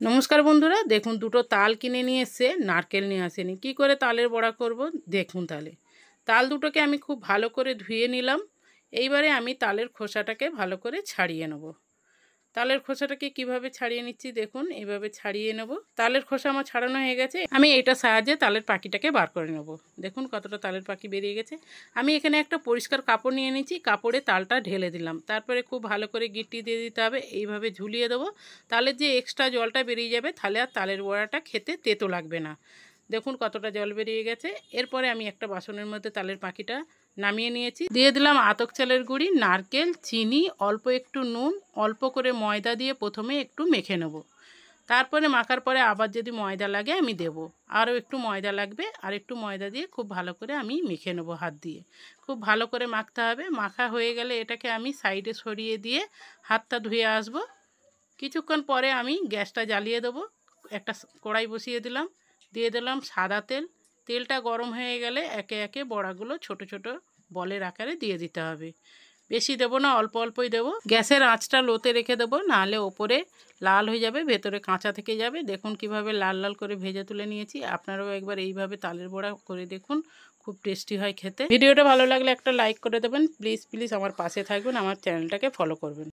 নমস্কার বন্ধুরা, দেখুন দুটো তাল কিনে নিয়ে এসে নারকেল নিয়ে আসেনি। কি করে তালের বড়া করব দেখুন। তাল দুটোকে আমি খুব ভালো করে ধুয়ে নিলাম। এইবারে আমি তালের খোসাটাকে ভালো করে ছাড়িয়ে নেব। তালের খোসাটাকে কিভাবে ছাড়িয়ে নিচ্ছি দেখুন, এইভাবে ছাড়িয়ে নেব। তালের খোসা আমার ছাড়ানো হয়ে গেছে। আমি এটা সাহায্যে তালের পাখিটাকে বার করে নেব। দেখুন কতটা তালের পাখি বেরিয়ে গেছে। আমি এখানে একটা পরিষ্কার কাপড় নিয়ে নিচ্ছি, কাপড়ে তালটা ঢেলে দিলাম। তারপরে খুব ভালো করে গিঁটি দিয়ে দিতে হবে, এইভাবে ঝুলিয়ে দেবো। তালের যে এক্সট্রা জলটা বেরিয়ে যাবে, তাহলে আর তালের বড়াটা খেতে তেতো লাগবে না। দেখুন কতটা জল বেরিয়ে গেছে। এরপরে আমি একটা বাসনের মধ্যে তালের পাখিটা নামিয়ে নিয়েছি। দিয়ে দিলাম আতপ চালের গুঁড়ি, নারকেল, চিনি, অল্প একটু নুন, অল্প করে ময়দা দিয়ে প্রথমে একটু মেখে নেব। তারপরে মাখার পরে আবার যদি ময়দা লাগে আমি দেব। আরও একটু ময়দা লাগবে, আর একটু ময়দা দিয়ে খুব ভালো করে আমি মেখে নেব হাত দিয়ে। খুব ভালো করে মাখতে হবে। মাখা হয়ে গেলে এটাকে আমি সাইডে সরিয়ে দিয়ে হাতটা ধুয়ে আসব। কিছুক্ষণ পরে আমি গ্যাসটা জ্বালিয়ে দেবো। একটা কড়াই বসিয়ে দিলাম, দিয়ে দিলাম সাদা তেল। তেলটা গরম হয়ে গেলে একে একে বড়াগুলো ছোট ছোট বলের আকারে দিয়ে দিতে হবে। বেশি দেবো না, অল্প অল্পই দেবো। গ্যাসের আঁচটা লোতে রেখে দেবো, নাহলে ওপরে লাল হয়ে যাবে, ভেতরে কাঁচা থেকে যাবে। দেখুন কিভাবে লাল লাল করে ভেজে তুলে নিয়েছি। আপনারাও একবার এইভাবে তালের বড়া করে দেখুন, খুব টেস্টি হয় খেতে। ভিডিওটা ভালো লাগলে একটা লাইক করে দেবেন। প্লিজ প্লিজ আমার পাশে থাকবেন, আমার চ্যানেলটাকে ফলো করবেন।